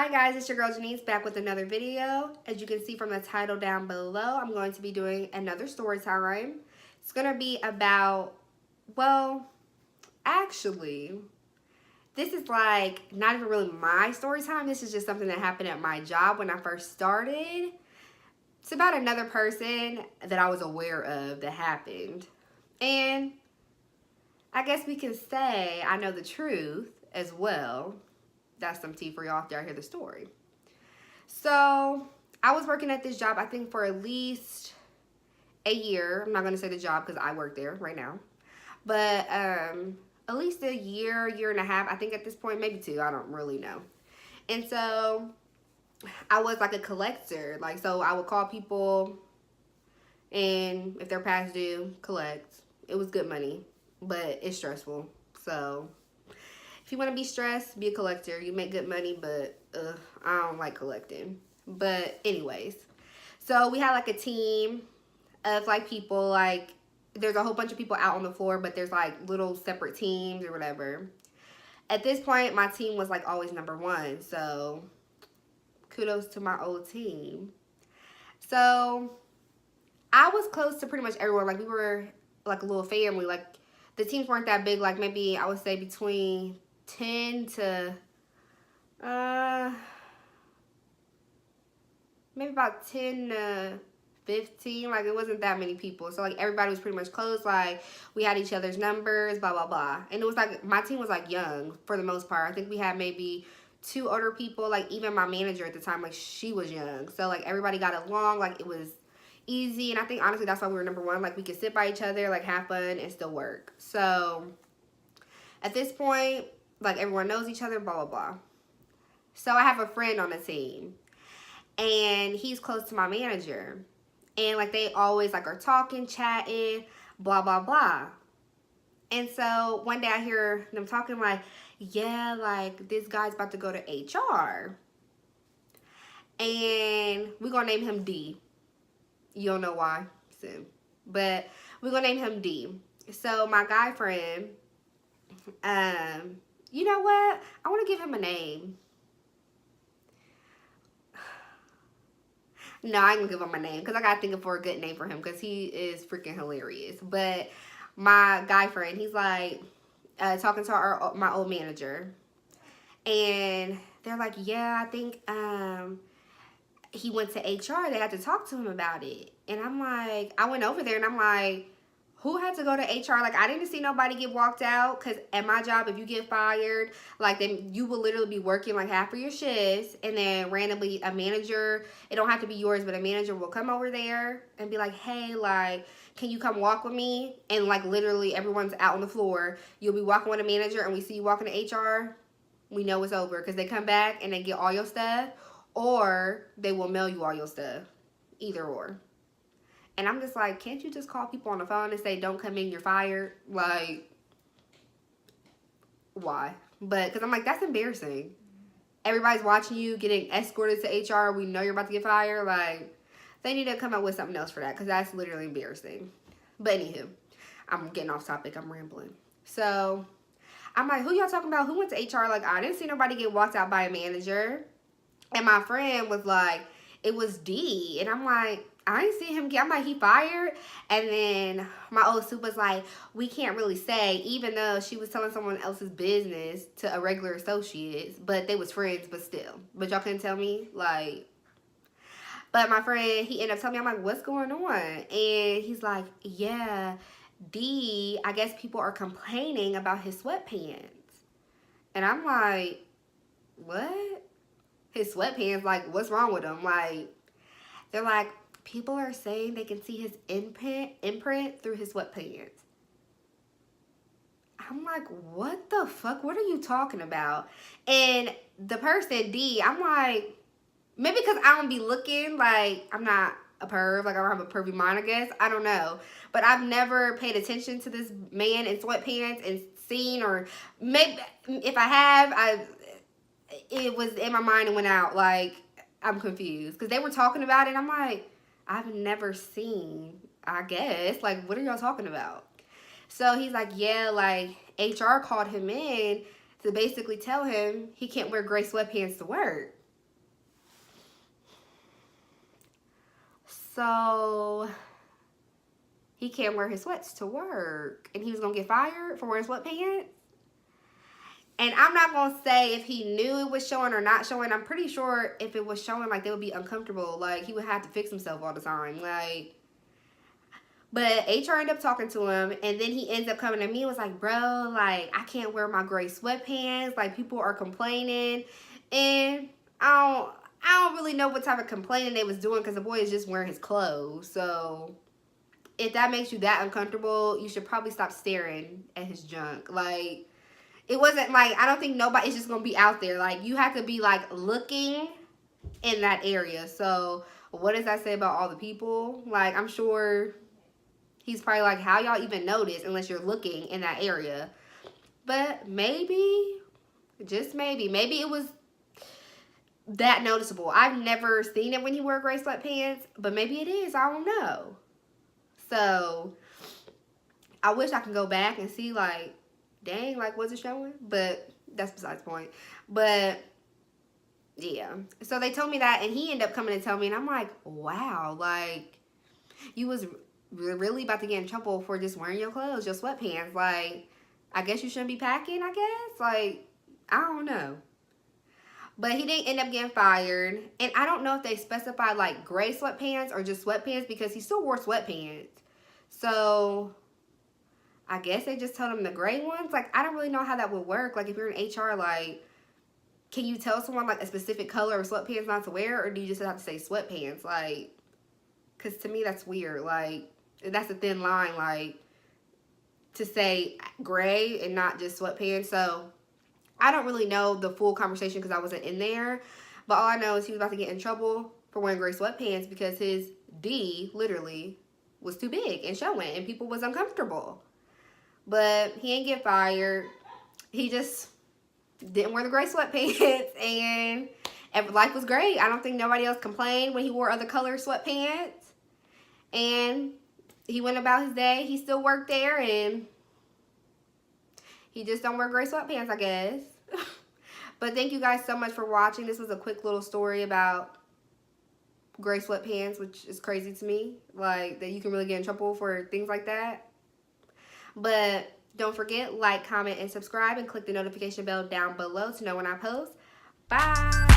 Hi guys, it's your girl Janice back with another video. As you can see from the title down below, I'm going to be doing another story time. It's going to be about, well, actually, this is like not even really my story time. This is just something that happened at my job when I first started. It's about another person that I was aware of that happened. And I guess we can say I know the truth as well. That's some tea for y'all after I hear the story. So I was working at this job, I think for at least a year. I'm not going to say the job because I work there right now. But at least a year and a half. I think at this point, maybe two. I don't really know. And so I was like a collector. Like, so I would call people and if they're past due, collect. It was good money, but it's stressful. So if you want to be stressed, be a collector. You make good money, but I don't like collecting. But anyways, so we had like a team of like people, like there's a whole bunch of people out on the floor, but there's like little separate teams or whatever. At this point, my team was like always number one. So kudos to my old team. So I was close to pretty much everyone. Like we were like a little family. Like the teams weren't that big. Like maybe I would say between 10 to maybe about 10 to 15. Like it wasn't that many people, so like everybody was pretty much close. Like we had each other's numbers, blah blah blah. And it was like my team was like young for the most part. I think we had maybe 2 older people. Like even my manager at the time, like she was young, so like everybody got along. Like it was easy. And I think honestly that's why we were number one. Like we could sit by each other, like have fun and still work. So at this point, like everyone knows each other, blah, blah, blah. So I have a friend on the team and he's close to my manager. And like they always like are talking, chatting, blah, blah, blah. And so one day I hear them talking like, yeah, like this guy's about to go to HR. And we're going to name him D. You don't know why soon. But we're going to name him D. So my guy friend, you know what? I want to give him a name. No, I ain't gonna give him a name because I gotta think of for a good name for him because he is freaking hilarious. But my guy friend, he's like talking to my old manager, and they're like, yeah, I think he went to HR. They had to talk to him about it, and I'm like, I went over there and I'm like, who had to go to HR? Like, I didn't see nobody get walked out because at my job, if you get fired, like, then you will literally be working, like, half of your shifts. And then randomly a manager, it don't have to be yours, but a manager will come over there and be like, hey, like, can you come walk with me? And, like, literally everyone's out on the floor. You'll be walking with a manager and we see you walking to HR. We know it's over because they come back and they get all your stuff. Or they will mail you all your stuff. Either or. And I'm just like, can't you just call people on the phone and say, don't come in, you're fired? Like, why? But, because I'm like, that's embarrassing. Everybody's watching you getting escorted to HR. We know you're about to get fired. Like, they need to come up with something else for that because that's literally embarrassing. But anywho, I'm getting off topic. I'm rambling. So, I'm like, who y'all talking about? Who went to HR? Like, I didn't see nobody get walked out by a manager. And my friend was like, it was D. And I'm like, I ain't see him get, I'm like, he fired? And then my old soup was like, we can't really say, even though she was telling someone else's business to a regular associates, but they was friends, but still. But y'all couldn't tell me, like, but my friend, he ended up telling me, I'm like, what's going on? And he's like, yeah, D, I guess people are complaining about his sweatpants. And I'm like, what? His sweatpants, like, what's wrong with them? Like, they're like, people are saying they can see his imprint through his sweatpants. I'm like, what the fuck? What are you talking about? And the person, D, I'm like, maybe because I don't be looking, like, I'm not a perv, like, I don't have a pervy mind, I guess. I don't know. But I've never paid attention to this man in sweatpants and seen, or maybe if I have, it was in my mind and went out. Like, I'm confused. Because they were talking about it. I'm like, I've never seen, I guess. Like, what are y'all talking about? So he's like, yeah, like, HR called him in to basically tell him he can't wear gray sweatpants to work. So he can't wear his sweats to work. And he was going to get fired for wearing sweatpants. And I'm not going to say if he knew it was showing or not showing. I'm pretty sure if it was showing, like, they would be uncomfortable. Like, he would have to fix himself all the time. Like, but HR ended up talking to him. And then he ends up coming to me and was like, bro, like, I can't wear my gray sweatpants. Like, people are complaining. And I don't really know what type of complaining they was doing because the boy is just wearing his clothes. So if that makes you that uncomfortable, you should probably stop staring at his junk. Like, it wasn't like, I don't think nobody's just going to be out there. Like, you have to be, like, looking in that area. So what does that say about all the people? Like, I'm sure he's probably like, how y'all even notice unless you're looking in that area? But maybe, just maybe it was that noticeable. I've never seen it when he wore gray sweatpants, but maybe it is. I don't know. So I wish I could go back and see, like, dang, like, was it showing? But that's besides the point. But yeah, so they told me that, and he ended up coming and telling me, and I'm like, wow, like, you was really about to get in trouble for just wearing your clothes, your sweatpants. Like, I guess you shouldn't be packing, I guess. Like, I don't know. But he didn't end up getting fired. And I don't know if they specified, like, gray sweatpants or just sweatpants, because he still wore sweatpants. So I guess they just told him the gray ones. Like, I don't really know how that would work. Like, if you're in HR, like, can you tell someone, like, a specific color of sweatpants not to wear? Or do you just have to say sweatpants? Like, because to me, that's weird. Like, that's a thin line, like, to say gray and not just sweatpants. So I don't really know the full conversation because I wasn't in there. But all I know is he was about to get in trouble for wearing gray sweatpants because his D, literally, was too big and showing. And people was uncomfortable. But he didn't get fired. He just didn't wear the gray sweatpants. And life was great. I don't think nobody else complained when he wore other color sweatpants. And he went about his day. He still worked there. And he just don't wear gray sweatpants, I guess. But thank you guys so much for watching. This was a quick little story about gray sweatpants, which is crazy to me. Like, that you can really get in trouble for things like that. But don't forget, like, comment, and subscribe, and click the notification bell down below to know when I post. Bye!